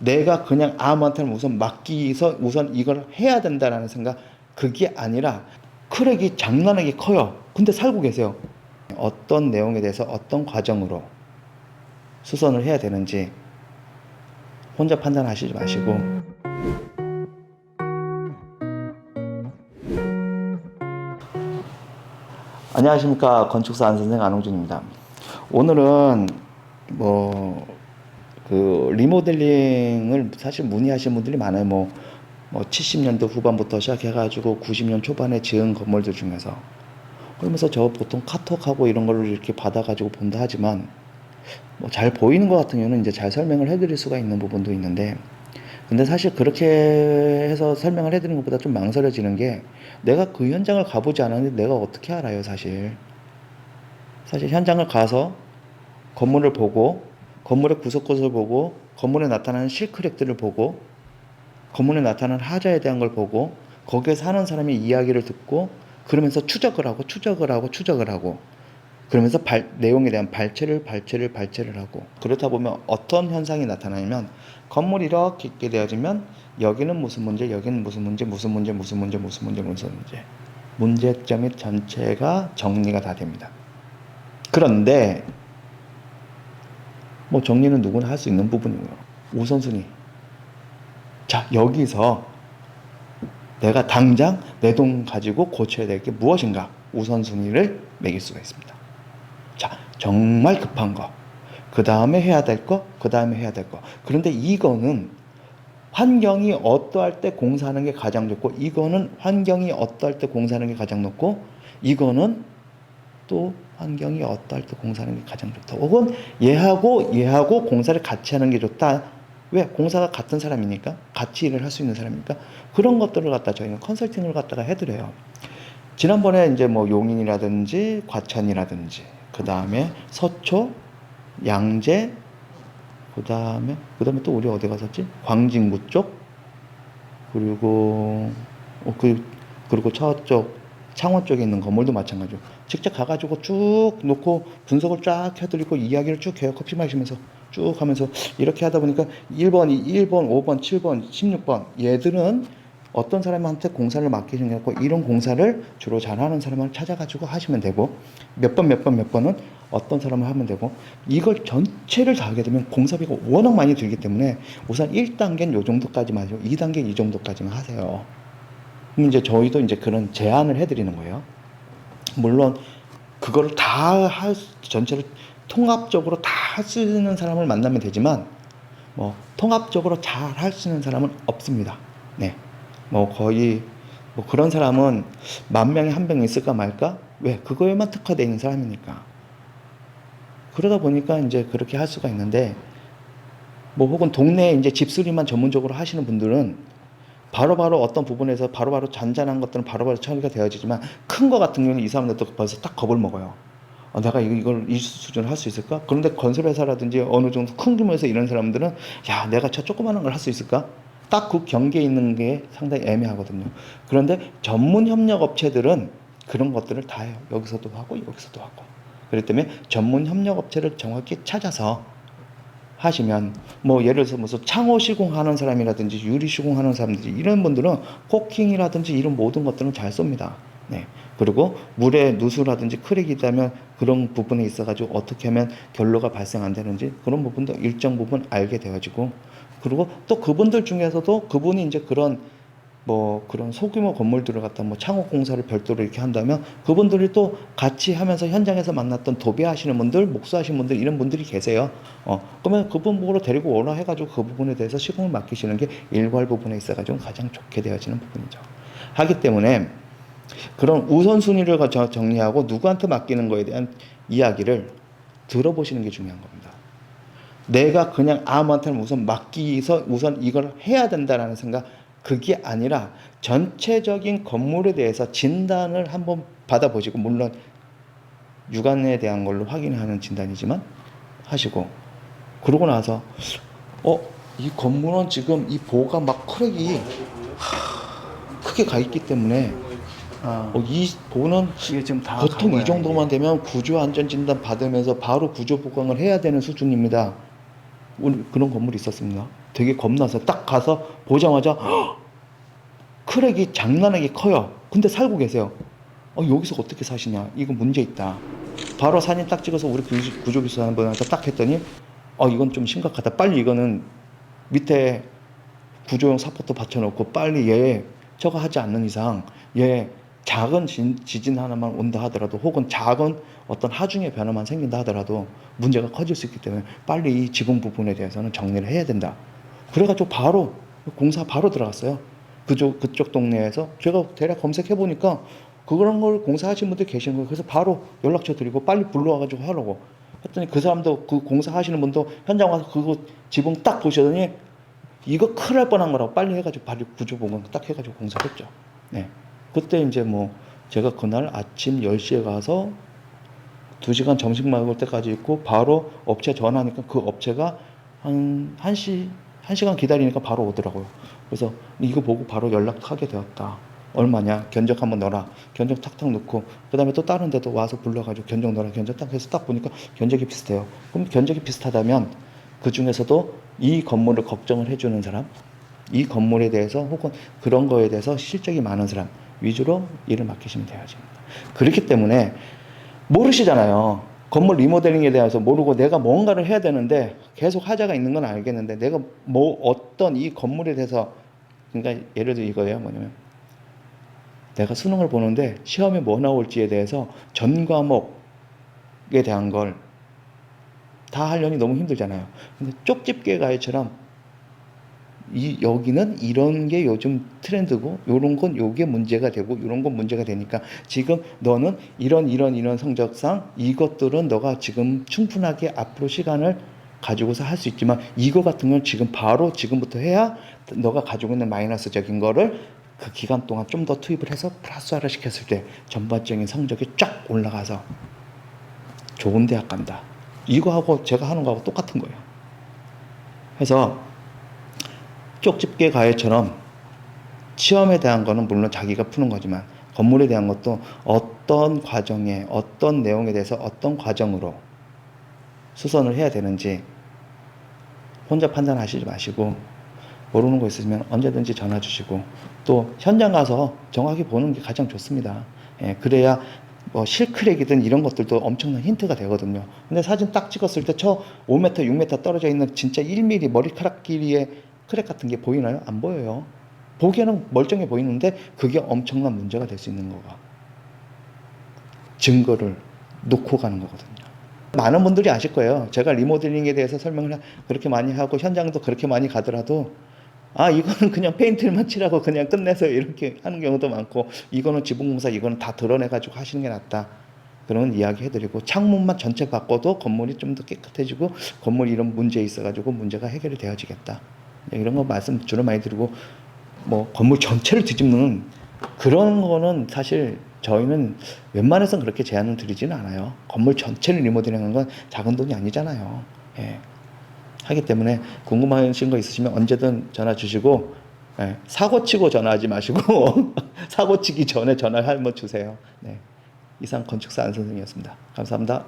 내가 그냥 아무한테나 우선 맡기서 우선 이걸 해야 된다라는 생각, 그게 아니라 크랙이 장난하게 커요. 근데 살고 계세요. 어떤 내용에 대해서 어떤 과정으로 수선을 해야 되는지 혼자 판단하시지 마시고, 안녕하십니까, 건축사 안선생 안홍준입니다. 오늘은 리모델링을 사실 문의하시는 분들이 많아요. 70년도 후반부터 시작해가지고 90년 초반에 지은 건물들 중에서. 그러면서 저 보통 카톡하고 이런 걸로 이렇게 받아가지고 본다 하지만, 잘 보이는 것 같은 경우는 이제 잘 설명을 해드릴 수가 있는 부분도 있는데, 근데 사실 그렇게 해서 설명을 해드리는 것보다 좀 망설여지는 게, 내가 그 현장을 가보지 않았는데 내가 어떻게 알아요, 사실. 사실 현장을 가서 건물을 보고, 건물의 구석구석을 보고, 건물에 나타나는 실크랙들을 보고, 건물에 나타나는 하자에 대한 걸 보고, 거기에 사는 사람의 이야기를 듣고, 그러면서 추적을 하고, 그러면서 내용에 대한 발췌를 하고, 그렇다 보면 어떤 현상이 나타나냐면, 건물이 이렇게 있게 되어지면 여기는 무슨 문제, 여기는 무슨 문제, 문제점이 전체가 정리가 다 됩니다. 그런데 정리는 누구나 할 수 있는 부분이고요. 우선순위. 자, 여기서 내가 당장 내 돈 가지고 고쳐야 될 게 무엇인가? 우선순위를 매길 수가 있습니다. 자, 정말 급한 거, 그 다음에 해야 될 거, 그 다음에 해야 될 거. 그런데 이거는 환경이 어떠할 때 공사하는 게 가장 좋고, 이거는 환경이 어떠할 때 공사하는 게 가장 높고, 이거는 또 환경이 어떠할 때 공사하는 게 가장 좋다. 혹은 얘하고 공사를 같이 하는 게 좋다. 왜? 공사가 같은 사람이니까, 같이 일을 할 수 있는 사람이니까. 그런 것들을 갖다 저희는 컨설팅을 갖다가 해드려요. 지난번에 이제 용인이라든지 과천이라든지, 그 다음에 서초, 양재, 그 다음에 또 우리 어디 갔었지? 광진구 쪽, 그리고 그리고 저쪽 창원 쪽에 있는 건물도 마찬가지로 직접 가가지고 쭉 놓고 분석을 쫙 해드리고 이야기를 쭉 해요. 커피 마시면서 쭉 하면서 이렇게 하다 보니까 1번, 5번, 7번, 16번 얘들은 어떤 사람한테 공사를 맡기시는 게 아니고, 이런 공사를 주로 잘하는 사람을 찾아가지고 하시면 되고, 몇 번은 어떤 사람을 하면 되고, 이걸 전체를 다 하게 되면 공사비가 워낙 많이 들기 때문에 우선 1단계는 요 정도까지만 하시고 2단계 이 정도까지만 하세요. 그럼 이제 저희도 이제 그런 제안을 해드리는 거예요. 물론 그거를 전체를 통합적으로 다 쓰는 사람을 만나면 되지만, 통합적으로 잘 할 수 있는 사람은 없습니다. 네. 거의 그런 사람은 10,000명에 1명 있을까 말까? 왜? 그거에만 특화되어 있는 사람이니까. 그러다 보니까 이제 그렇게 할 수가 있는데, 혹은 동네에 이제 집수리만 전문적으로 하시는 분들은 바로바로 어떤 부분에서 바로바로 잔잔한 것들은 바로바로 처리가 되어지지만, 큰 거 같은 경우는 이 사람들도 벌써 딱 겁을 먹어요. 내가 이걸 이 수준을 할 수 있을까? 그런데 건설회사라든지 어느 정도 큰 규모에서 이런 사람들은, 야, 내가 저 조그마한 걸 할 수 있을까? 딱 그 경계에 있는 게 상당히 애매하거든요. 그런데 전문 협력 업체들은 그런 것들을 다 해요. 여기서도 하고 여기서도 하고. 그렇기 때문에 전문 협력 업체를 정확히 찾아서 하시면, 예를 들어서 무슨 창호 시공하는 사람이라든지 유리 시공하는 사람들이, 이런 분들은 코킹이라든지 이런 모든 것들은 잘 쏩니다. 네. 그리고 물에 누수라든지 크랙이 있다면 그런 부분에 있어가지고 어떻게 하면 결로가 발생 안 되는지, 그런 부분도 일정 부분 알게 되어지고, 그리고 또 그분들 중에서도 그분이 이제 그런 소규모 건물들을 갖다 창호 공사를 별도로 이렇게 한다면, 그분들이 또 같이 하면서 현장에서 만났던 도배하시는 분들, 목수하시는 분들, 이런 분들이 계세요. 그러면 그분 보러 데리고 오라 해가지고 그 부분에 대해서 시공을 맡기시는 게 일괄 부분에 있어가지고 가장 좋게 되어지는 부분이죠. 하기 때문에 그런 우선순위를 정리하고 누구한테 맡기는 거에 대한 이야기를 들어보시는 게 중요한 겁니다. 내가 그냥 아무한테나 우선 맡기서 우선 이걸 해야 된다라는 생각, 그게 아니라 전체적인 건물에 대해서 진단을 한번 받아보시고, 물론 육안에 대한 걸로 확인하는 진단이지만 하시고, 그러고 나서 이 건물은 지금 이 보가 크랙이 크게 가 있기 때문에 이 보는 지금 다 보통 이 정도만 되면 구조 안전 진단 받으면서 바로 구조 보강을 해야 되는 수준입니다. 오늘 그런 건물이 있었습니다. 되게 겁나서 딱 가서 보자마자 크랙이 장난하게 커요. 근데 살고 계세요. 여기서 어떻게 사시냐? 이거 문제 있다. 바로 사진 딱 찍어서 우리 구조기수 하는 분한테 딱 했더니 이건 좀 심각하다. 빨리 이거는 밑에 구조용 사포트 받쳐놓고 빨리 얘 저거 하지 않는 이상 얘 작은 지진 하나만 온다 하더라도 혹은 작은 어떤 하중의 변화만 생긴다 하더라도 문제가 커질 수 있기 때문에 빨리 이 지붕 부분에 대해서는 정리를 해야 된다. 그래가지고 바로 공사 바로 들어갔어요. 그쪽 동네에서 제가 대략 검색해 보니까 그런 걸 공사하신 분들 계시는 거예요. 그래서 바로 연락처 드리고 빨리 불러와가지고 하라고 했더니 그 사람도 그 공사하시는 분도 현장 와서 그거 지붕 딱 보시더니 이거 큰일 날 뻔한 거라고 빨리 해가지고 바로 구조보건 딱 해가지고 공사했죠. 네. 그때 이제 뭐 제가 그날 아침 10시에 가서 2시간 점심 먹을 때까지 있고 바로 업체 전화하니까 그 업체가 한 1시간 기다리니까 바로 오더라고요. 그래서 이거 보고 바로 연락하게 되었다. 얼마냐? 견적 한번 넣어라. 견적 탁탁 넣고 그 다음에 또 다른 데도 와서 불러가지고 견적 넣어라. 견적 딱 해서 딱 보니까 견적이 비슷해요. 그럼 견적이 비슷하다면 그 중에서도 이 건물을 걱정을 해주는 사람, 이 건물에 대해서 혹은 그런 거에 대해서 실적이 많은 사람 위주로 일을 맡기시면 돼야지. 그렇기 때문에 모르시잖아요. 건물 리모델링에 대해서 모르고 내가 뭔가를 해야 되는데 계속 하자가 있는 건 알겠는데 내가 뭐 어떤 이 건물에 대해서 그러니까 예를 들어 이거예요. 뭐냐면 내가 수능을 보는데 시험에 뭐 나올지에 대해서 전 과목에 대한 걸 다 하려니 너무 힘들잖아요. 근데 쪽집게 가위처럼 여기는 이런 게 요즘 트렌드고 요런 건 요게 문제가 되고 요런 건 문제가 되니까 지금 너는 이런 성적상 이것들은 너가 지금 충분하게 앞으로 시간을 가지고서 할 수 있지만 이거 같은 건 지금 바로 지금부터 해야 너가 가지고 있는 마이너스적인 거를 그 기간 동안 좀 더 투입을 해서 플러스화를 시켰을 때 전반적인 성적이 쫙 올라가서 좋은 대학 간다. 이거하고 제가 하는 거하고 똑같은 거예요. 그래서 쪽집게 가위처럼 시험에 대한 거는 물론 자기가 푸는 거지만 건물에 대한 것도 어떤 과정에 어떤 내용에 대해서 어떤 과정으로 수선을 해야 되는지 혼자 판단하시지 마시고 모르는 거 있으면 언제든지 전화 주시고 또 현장 가서 정확히 보는 게 가장 좋습니다. 그래야 뭐 실크랙이든 이런 것들도 엄청난 힌트가 되거든요. 근데 사진 딱 찍었을 때 저 5m, 6m 떨어져 있는 진짜 1mm 머리카락 길이의 크랙 같은 게 보이나요? 안 보여요. 보기에는 멀쩡해 보이는데 그게 엄청난 문제가 될 수 있는 거가 증거를 놓고 가는 거거든요. 많은 분들이 아실 거예요. 제가 리모델링에 대해서 설명을 그렇게 많이 하고 현장도 그렇게 많이 가더라도 이거는 그냥 페인트만 칠하고 그냥 끝내서 이렇게 하는 경우도 많고 이거는 지붕공사 이거는 다 드러내가지고 하시는 게 낫다. 그런 이야기 해드리고 창문만 전체 바꿔도 건물이 좀 더 깨끗해지고 건물이 이런 문제 있어가지고 문제가 해결이 되어지겠다. 이런 거 말씀 주로 많이 드리고 뭐 건물 전체를 뒤집는 그런 거는 사실 저희는 웬만해서는 그렇게 제안을 드리지는 않아요. 건물 전체를 리모델링하는 건 작은 돈이 아니잖아요. 하기 때문에 궁금하신 거 있으시면 언제든 전화 주시고 사고 치고 전화하지 마시고 사고 치기 전에 전화 한번 주세요. 이상 건축사 안 선생이었습니다. 감사합니다.